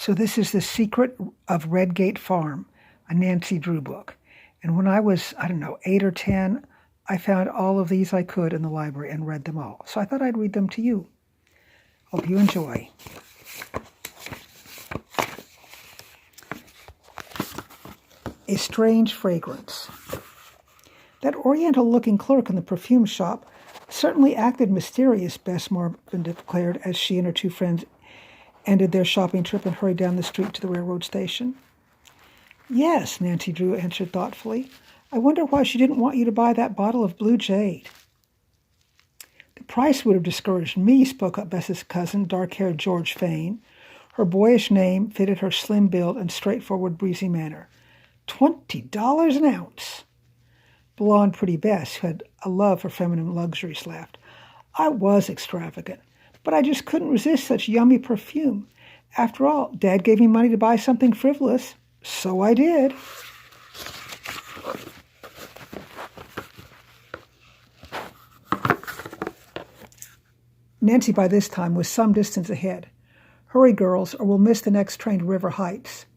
So this is The Secret of Redgate Farm, a Nancy Drew book. And when I was, 8 or 10, I found all of these I could in the library and read them all. So I thought I'd read them to you. Hope you enjoy. A strange fragrance. That oriental-looking clerk in the perfume shop certainly acted mysterious, Bess Morgan declared as she and her two friends ended their shopping trip and hurried down the street to the railroad station. Yes, Nancy Drew answered thoughtfully. I wonder why she didn't want you to buy that bottle of blue jade. The price would have discouraged me, spoke up Bess's cousin, dark-haired George Fane. Her boyish name fitted her slim build and straightforward, breezy manner. $20 an ounce. Blonde, pretty Bess, who had a love for feminine luxuries, laughed. I was extravagant, but I just couldn't resist such yummy perfume. After all, Dad gave me money to buy something frivolous, so I did. Nancy, by this time, was some distance ahead. Hurry, girls, or we'll miss the next train to River Heights.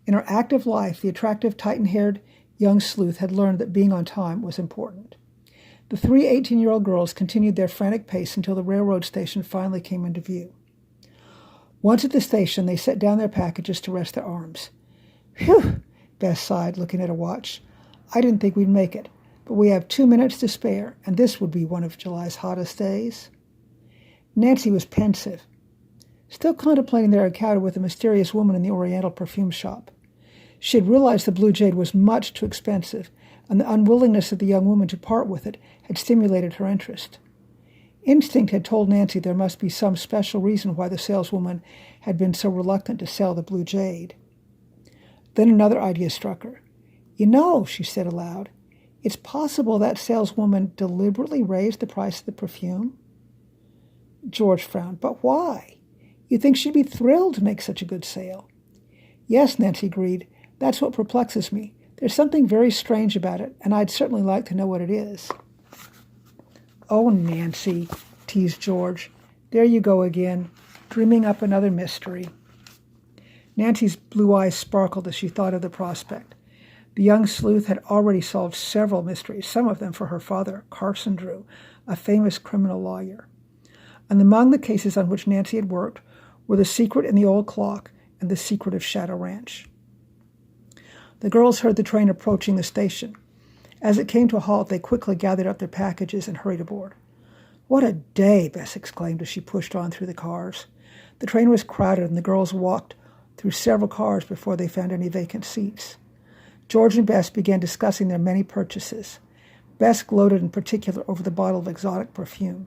In her active life, the attractive, Titan-haired young sleuth had learned that being on time was important. The three 18-year-old girls continued their frantic pace until the railroad station finally came into view. Once at the station, they set down their packages to rest their arms. Phew, Bess sighed, looking at her watch. I didn't think we'd make it, but we have 2 minutes to spare, and this would be one of July's hottest days. Nancy was pensive, still contemplating their encounter with the mysterious woman in the Oriental perfume shop. She had realized the blue jade was much too expensive, and the unwillingness of the young woman to part with it had stimulated her interest. Instinct had told Nancy there must be some special reason why the saleswoman had been so reluctant to sell the blue jade. Then another idea struck her. You know, she said aloud, it's possible that saleswoman deliberately raised the price of the perfume. George frowned. But why? You'd think she'd be thrilled to make such a good sale. Yes, Nancy agreed. That's what perplexes me. There's something very strange about it, and I'd certainly like to know what it is. Oh, Nancy, teased George. There you go again, dreaming up another mystery. Nancy's blue eyes sparkled as she thought of the prospect. The young sleuth had already solved several mysteries, some of them for her father, Carson Drew, a famous criminal lawyer. And among the cases on which Nancy had worked were The Secret in the Old Clock and The Secret of Shadow Ranch. The girls heard the train approaching the station. As it came to a halt, they quickly gathered up their packages and hurried aboard. What a day, Bess exclaimed as she pushed on through the cars. The train was crowded, and the girls walked through several cars before they found any vacant seats. George and Bess began discussing their many purchases. Bess gloated in particular over the bottle of exotic perfume.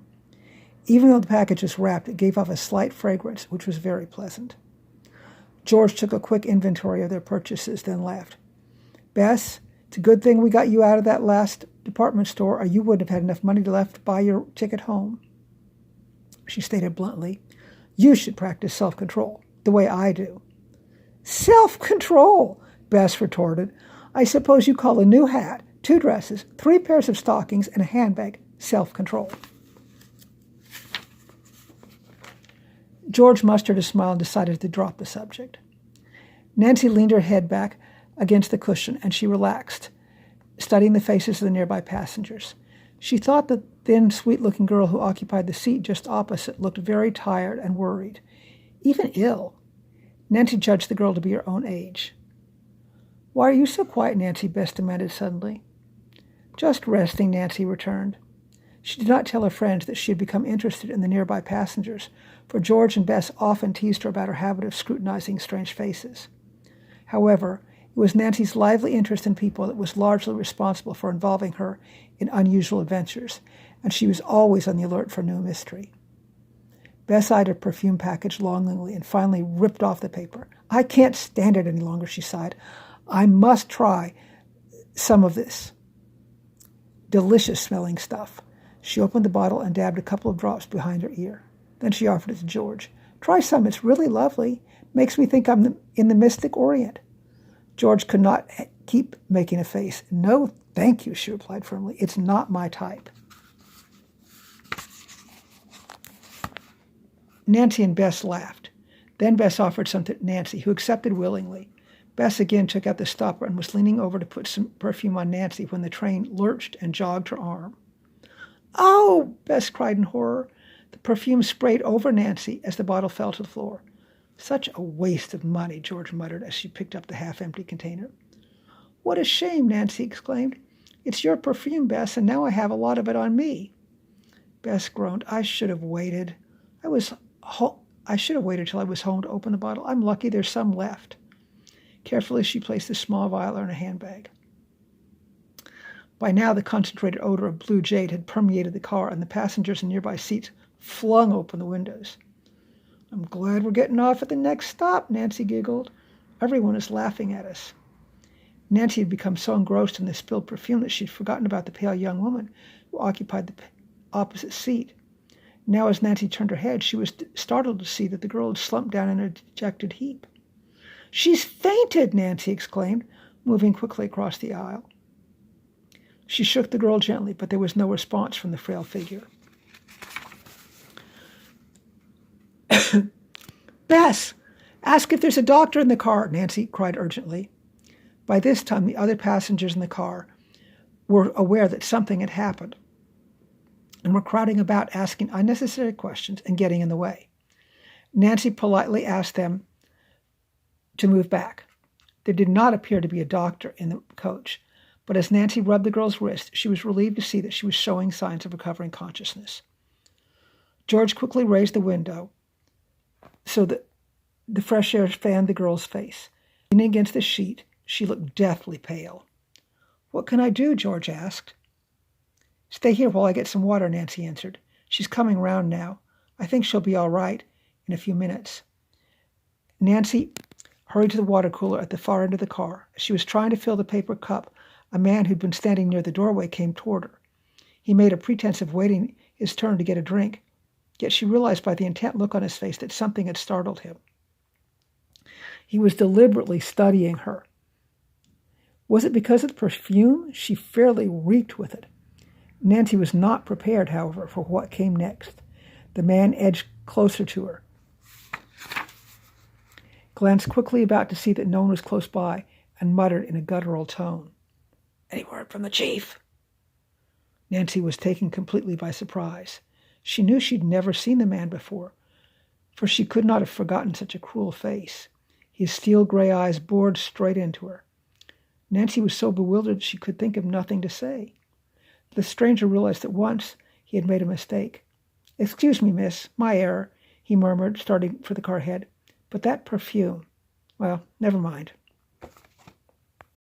Even though the package was wrapped, it gave off a slight fragrance, which was very pleasant. George took a quick inventory of their purchases, then laughed. Bess, it's a good thing we got you out of that last department store, or you wouldn't have had enough money left to buy your ticket home. She stated bluntly, you should practice self-control, the way I do. Self-control, Bess retorted. I suppose you call a new hat, 2 dresses, 3 pairs of stockings, and a handbag self-control. George mustered a smile and decided to drop the subject. Nancy leaned her head back against the cushion, and she relaxed, studying the faces of the nearby passengers. She thought the thin, sweet-looking girl who occupied the seat just opposite looked very tired and worried, even ill. Nancy judged the girl to be her own age. Why are you so quiet, Nancy? Bess demanded suddenly. Just resting, Nancy returned. She did not tell her friends that she had become interested in the nearby passengers, for George and Bess often teased her about her habit of scrutinizing strange faces. However, it was Nancy's lively interest in people that was largely responsible for involving her in unusual adventures, and she was always on the alert for new mystery. Bess eyed her perfume package longingly and finally ripped off the paper. I can't stand it any longer, she sighed. I must try some of this delicious-smelling stuff. She opened the bottle and dabbed a couple of drops behind her ear. Then she offered it to George. Try some. It's really lovely. Makes me think I'm in the mystic Orient. George could not keep making a face. No, thank you, she replied firmly. It's not my type. Nancy and Bess laughed. Then Bess offered some to Nancy, who accepted willingly. Bess again took out the stopper and was leaning over to put some perfume on Nancy when the train lurched and jogged her arm. "Oh!" Bess cried in horror. The perfume sprayed over Nancy as the bottle fell to the floor. "Such a waste of money," George muttered as she picked up the half-empty container. "What a shame!" Nancy exclaimed. "It's your perfume, Bess, and now I have a lot of it on me." Bess groaned. "I should have waited. I should have waited till I was home to open the bottle. I'm lucky there's some left." Carefully, she placed the small vial in her handbag. By now, the concentrated odor of blue jade had permeated the car, and the passengers in nearby seats flung open the windows. "I'm glad we're getting off at the next stop," Nancy giggled. "Everyone is laughing at us." Nancy had become so engrossed in the spilled perfume that she'd forgotten about the pale young woman who occupied the opposite seat. Now, as Nancy turned her head, she was startled to see that the girl had slumped down in a dejected heap. "She's fainted!" Nancy exclaimed, moving quickly across the aisle. She shook the girl gently, but there was no response from the frail figure. "Bess, ask if there's a doctor in the car," Nancy cried urgently. By this time, the other passengers in the car were aware that something had happened and were crowding about, asking unnecessary questions and getting in the way. Nancy politely asked them to move back. There did not appear to be a doctor in the coach, but as Nancy rubbed the girl's wrist, she was relieved to see that she was showing signs of recovering consciousness. George quickly raised the window so that the fresh air fanned the girl's face. Leaning against the sheet, she looked deathly pale. "What can I do?" George asked. "Stay here while I get some water," Nancy answered. "She's coming round now. I think she'll be all right in a few minutes." Nancy hurried to the water cooler at the far end of the car. As she was trying to fill the paper cup, a man who'd been standing near the doorway came toward her. He made a pretense of waiting his turn to get a drink, yet she realized by the intent look on his face that something had startled him. He was deliberately studying her. Was it because of the perfume? She fairly reeked with it. Nancy was not prepared, however, for what came next. The man edged closer to her, glanced quickly about to see that no one was close by, and muttered in a guttural tone, "Any word from the chief?" Nancy was taken completely by surprise. She knew she'd never seen the man before, for she could not have forgotten such a cruel face. His steel gray eyes bored straight into her. Nancy was so bewildered she could think of nothing to say. The stranger realized at once he had made a mistake. "Excuse me, miss, my error," he murmured, starting for the car ahead. "But that perfume, well, never mind."